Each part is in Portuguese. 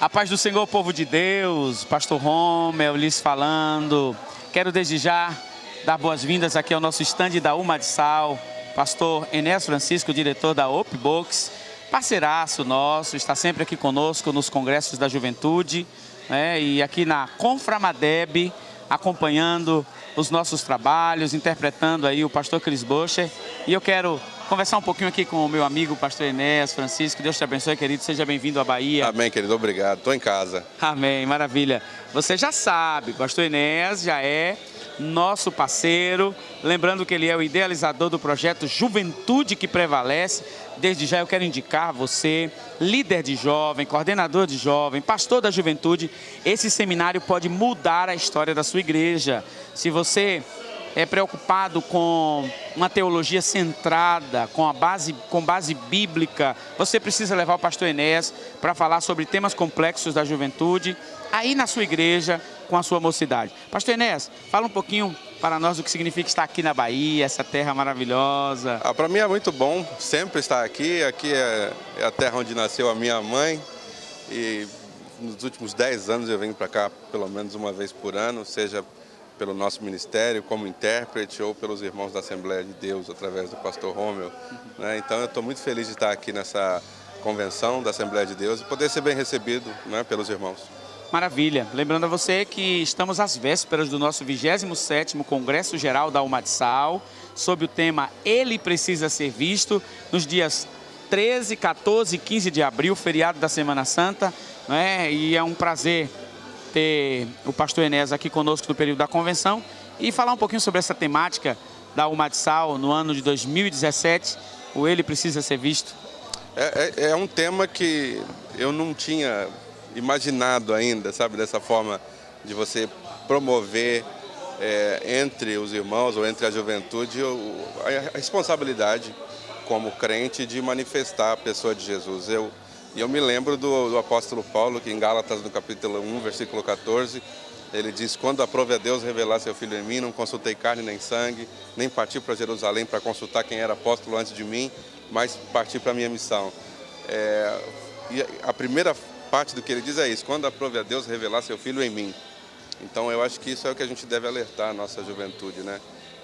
A paz do Senhor, povo de Deus, Pastor Romeu, Liz falando. Quero desde já dar boas-vindas aqui ao nosso estande da Umadsal, Pastor Enéas Francisco, diretor da Open Books, parceiraço nosso, está sempre aqui conosco nos congressos da juventude, né? E aqui na Conframadeb, acompanhando os nossos trabalhos, interpretando aí o pastor Chris Bocher. E eu quero conversar um pouquinho aqui com o meu amigo, pastor Enéas Francisco. Deus te abençoe, querido. Seja bem-vindo à Bahia. Amém, querido. Obrigado. Estou em casa. Amém. Maravilha. Você já sabe, pastor Enéas já é nosso parceiro. Lembrando que ele é o idealizador do projeto Juventude que Prevalece. Desde já eu quero indicar a você, líder de jovem, coordenador de jovem, pastor da juventude, esse seminário pode mudar a história da sua igreja. Se você é preocupado com uma teologia centrada, com base bíblica, você precisa levar o pastor Enéas para falar sobre temas complexos da juventude, aí na sua igreja, com a sua mocidade. Pastor Enéas, fala um pouquinho para nós o que significa estar aqui na Bahia, essa terra maravilhosa. Para mim é muito bom sempre estar aqui. Aqui é a terra onde nasceu a minha mãe. E nos últimos 10 anos eu venho para cá pelo menos uma vez por ano, seja pelo nosso ministério como intérprete ou pelos irmãos da Assembleia de Deus, através do pastor Romeu. Né? Então eu estou muito feliz de estar aqui nessa convenção da Assembleia de Deus e poder ser bem recebido, né, pelos irmãos. Maravilha. Lembrando a você que estamos às vésperas do nosso 27º Congresso Geral da Umadsal, sob o tema Ele Precisa Ser Visto, nos dias 13, 14 e 15 de abril, feriado da Semana Santa, né? E é um prazer ter o pastor Enéas aqui conosco no período da convenção e falar um pouquinho sobre essa temática da Umadsal no ano de 2017, o Ele Precisa Ser Visto. É um tema que eu não tinha imaginado ainda, sabe, dessa forma de você promover entre os irmãos ou entre a juventude a responsabilidade como crente de manifestar a pessoa de Jesus. Eu me lembro do apóstolo Paulo, que em Gálatas, no capítulo 1, versículo 14, ele diz: quando aprove a Deus revelar seu Filho em mim, não consultei carne nem sangue, nem parti para Jerusalém para consultar quem era apóstolo antes de mim, mas parti para a minha missão. E a primeira parte do que ele diz é isso: quando aprove a Deus revelar seu Filho em mim. Então eu acho que isso é o que a gente deve alertar a nossa juventude, né?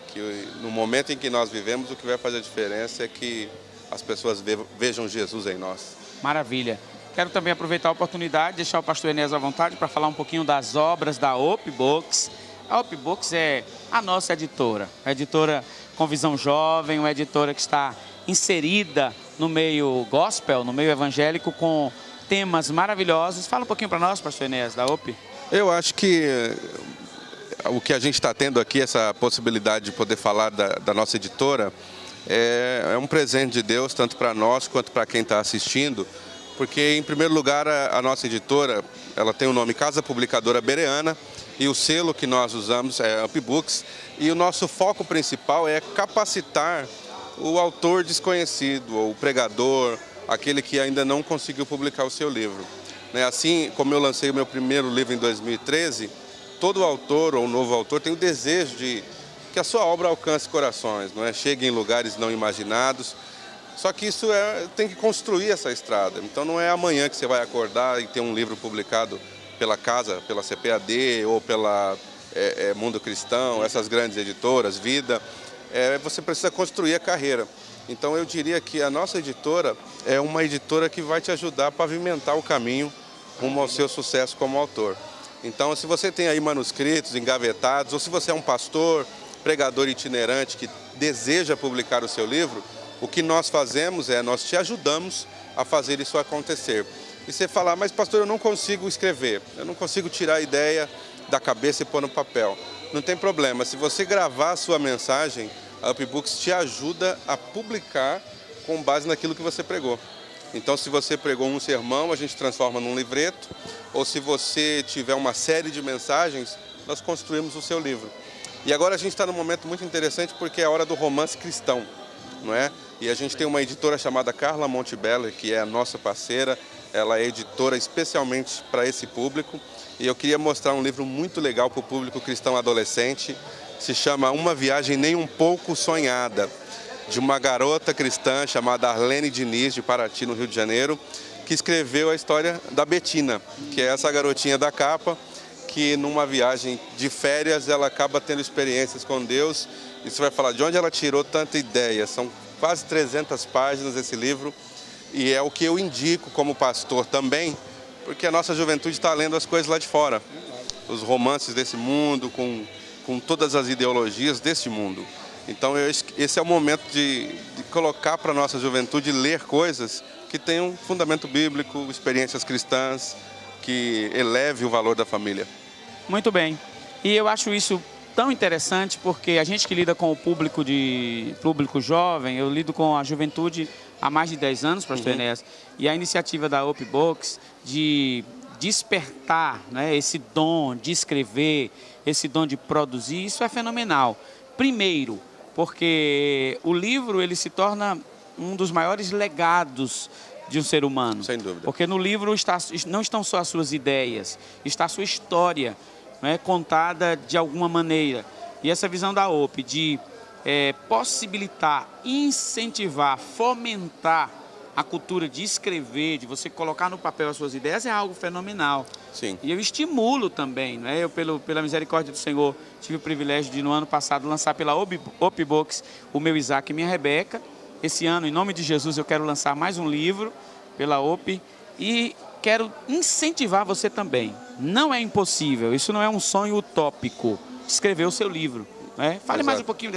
Que no momento em que nós vivemos, o que vai fazer a diferença é que as pessoas vejam Jesus em nós. Maravilha. Quero também aproveitar a oportunidade, deixar o pastor Enéas à vontade para falar um pouquinho das obras da Open Books. A Open Books é a nossa editora, a editora com visão jovem, uma editora que está inserida no meio gospel, no meio evangélico, com temas maravilhosos. Fala um pouquinho para nós, pastor Enéas, da Open. Eu acho que o que a gente está tendo aqui, essa possibilidade de poder falar da nossa editora, é um presente de Deus, tanto para nós quanto para quem está assistindo, porque, em primeiro lugar, a nossa editora, ela tem o nome Casa Publicadora Bereana, e o selo que nós usamos é Open Books, e o nosso foco principal é capacitar o autor desconhecido, ou o pregador, aquele que ainda não conseguiu publicar o seu livro. Assim como eu lancei o meu primeiro livro em 2013, todo autor ou novo autor tem o desejo de que a sua obra alcance corações, não é? Chegue em lugares não imaginados. Só que isso tem que construir essa estrada. Então não é amanhã que você vai acordar e ter um livro publicado pela Casa, pela CPAD ou pela Mundo Cristão, essas grandes editoras, Vida. Você precisa construir a carreira. Então eu diria que a nossa editora é uma editora que vai te ajudar a pavimentar o caminho rumo ao seu sucesso como autor. Então, se você tem aí manuscritos engavetados, ou se você é um pastor, pregador itinerante que deseja publicar o seu livro, o que nós fazemos nós te ajudamos a fazer isso acontecer. E você falar: mas pastor, eu não consigo escrever, eu não consigo tirar a ideia da cabeça e pôr no papel. Não tem problema, se você gravar a sua mensagem, a Open Books te ajuda a publicar com base naquilo que você pregou. Então, se você pregou um sermão, a gente transforma num livreto, ou se você tiver uma série de mensagens, nós construímos o seu livro. E agora a gente está num momento muito interessante, porque é a hora do romance cristão, não é? E a gente tem uma editora chamada Carla Montebello, que é a nossa parceira. Ela é editora especialmente para esse público. E eu queria mostrar um livro muito legal para o público cristão adolescente. Se chama Uma Viagem Nem Um Pouco Sonhada, de uma garota cristã chamada Arlene Diniz, de Paraty, no Rio de Janeiro, que escreveu a história da Betina, que é essa garotinha da capa, que numa viagem de férias ela acaba tendo experiências com Deus. E você vai falar de onde ela tirou tanta ideia. São quase 300 páginas esse livro, e é o que eu indico como pastor também, porque a nossa juventude está lendo as coisas lá de fora, os romances desse mundo, com todas as ideologias desse mundo. Então esse é o momento de colocar para a nossa juventude ler coisas que tenham fundamento bíblico, experiências cristãs, que eleve o valor da família. Muito bem. E eu acho isso tão interessante porque a gente que lida com o público jovem, eu lido com a juventude há mais de 10 anos, pastor Enéas, e a iniciativa da Hope Books de despertar, né, esse dom de escrever, esse dom de produzir, isso é fenomenal. Primeiro, porque o livro ele se torna um dos maiores legados de um ser humano. Sem dúvida. Porque no livro não estão só as suas ideias, está a sua história, né, contada de alguma maneira. E essa visão da Hope de possibilitar, incentivar, fomentar a cultura de escrever, de você colocar no papel as suas ideias é algo fenomenal. Sim. E eu estimulo também, né? Eu, pela misericórdia do Senhor, tive o privilégio de, no ano passado, lançar pela Hope Books o meu Isaac e minha Rebeca. Esse ano, em nome de Jesus, eu quero lançar mais um livro pela Hope e quero incentivar você também. Não é impossível, isso não é um sonho utópico, escrever o seu livro, né? Fale mais um pouquinho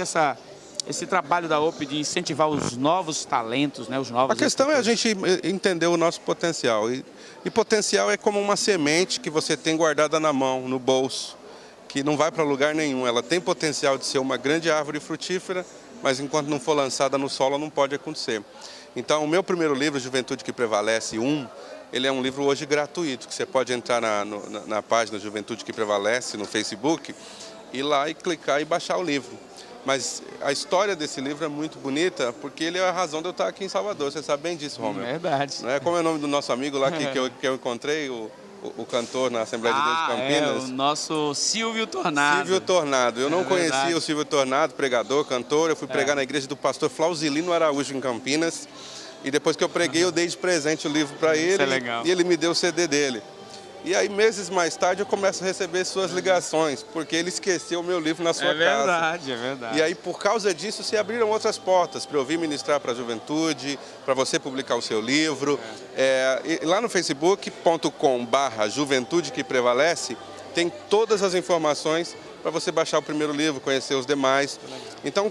esse trabalho da Hope de incentivar os novos talentos, né? Os novos. A questão é a gente entender o nosso potencial. E potencial é como uma semente que você tem guardada na mão, no bolso, que não vai para lugar nenhum. Ela tem potencial de ser uma grande árvore frutífera, mas enquanto não for lançada no solo não pode acontecer. Então, o meu primeiro livro, Juventude que Prevalece 1, ele é um livro hoje gratuito, que você pode entrar na página Juventude que Prevalece no Facebook, ir lá e clicar e baixar o livro. Mas a história desse livro é muito bonita, porque ele é a razão de eu estar aqui em Salvador. Você sabe bem disso, Romeu. É verdade. Não é? Como é o nome do nosso amigo lá que eu encontrei, o cantor na Assembleia de Deus de Campinas? É o nosso Silvio Tornado. Silvio Tornado. Eu não conhecia verdade. o Silvio Tornado, pregador, cantor. Eu fui pregar na igreja do pastor Flausilino Araújo, em Campinas. E depois que eu preguei, eu dei de presente o livro para ele. Isso é legal. E ele me deu o CD dele. E aí, meses mais tarde, eu começo a receber suas ligações, porque ele esqueceu o meu livro na sua casa. É verdade, é verdade. E aí, por causa disso, se abriram outras portas para eu vir ministrar para a juventude, para você publicar o seu livro. E lá no facebook.com/Juventude que Prevalece, tem todas as informações para você baixar o primeiro livro, conhecer os demais. Então,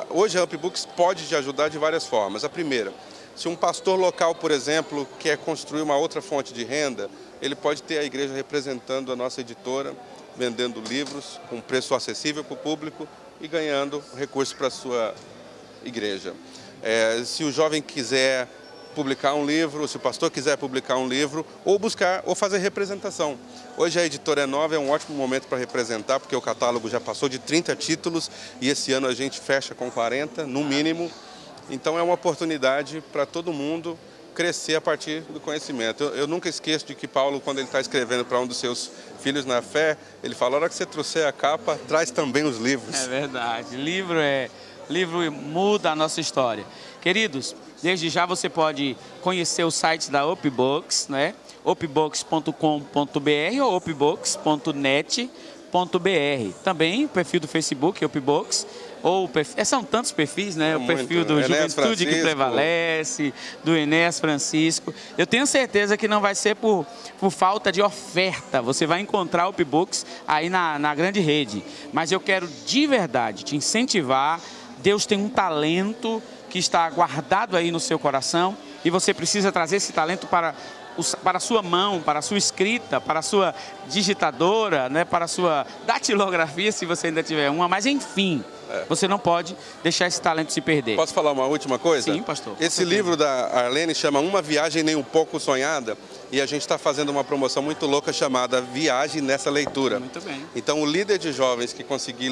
hoje a Hope Books pode te ajudar de várias formas. A primeira, se um pastor local, por exemplo, quer construir uma outra fonte de renda, ele pode ter a igreja representando a nossa editora, vendendo livros com preço acessível para o público e ganhando recursos para a sua igreja. Se o jovem quiser publicar um livro, se o pastor quiser publicar um livro, ou fazer representação. Hoje a editora é nova, é um ótimo momento para representar, porque o catálogo já passou de 30 títulos e esse ano a gente fecha com 40, no mínimo. Então é uma oportunidade para todo mundo crescer a partir do conhecimento. Eu nunca esqueço de que Paulo, quando ele está escrevendo para um dos seus filhos na fé, ele fala: a hora que você trouxer a capa, traz também os livros. É verdade. Livro muda a nossa história. Queridos, desde já você pode conhecer o site da Hope Books, né? hopebooks.com.br ou hopebooks.net.br. Também o perfil do Facebook, Hope Books. São tantos perfis, né? O perfil do Juventude que Prevalece, do Enéas Francisco. Eu tenho certeza que não vai ser por falta de oferta. Você vai encontrar o Hope Books aí na grande rede. Mas eu quero de verdade te incentivar. Deus tem um talento que está guardado aí no seu coração e você precisa trazer esse talento para a sua mão, para a sua escrita, para a sua digitadora, né? Para a sua datilografia, se você ainda tiver uma. Mas enfim, você não pode deixar esse talento se perder. Posso falar uma última coisa? Sim, pastor. Esse livro da Arlene chama Uma Viagem Nem Um Pouco Sonhada e a gente está fazendo uma promoção muito louca chamada Viagem Nessa Leitura. Muito bem. Então o líder de jovens que conseguir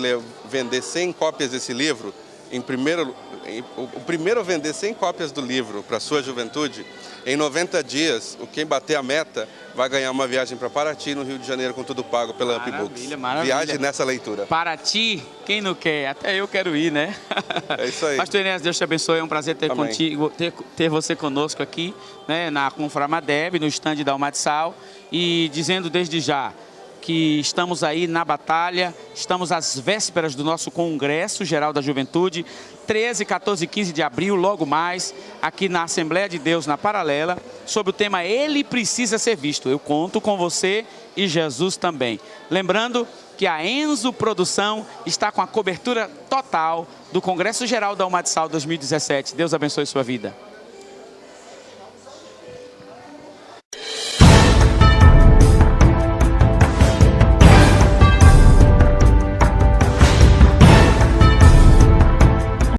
vender 100 cópias desse livro, o primeiro a vender 100 cópias do livro para a sua juventude, em 90 dias, quem bater a meta vai ganhar uma viagem para Paraty, no Rio de Janeiro, com tudo pago pela Up Books. Maravilha. Viagem nessa leitura. Paraty, quem não quer? Até eu quero ir, né? É isso aí. Pastor Enéas, Deus te abençoe. É um prazer ter você conosco aqui, né, na Conframadeb, no estande da Almatsal, e dizendo desde já que estamos aí na batalha, estamos às vésperas do nosso Congresso Geral da Juventude, 13, 14 e 15 de abril, logo mais, aqui na Assembleia de Deus, na Paralela, sobre o tema Ele Precisa Ser Visto. Eu conto com você e Jesus também. Lembrando que a Enzo Produção está com a cobertura total do Congresso Geral da Almatsal 2017. Deus abençoe sua vida.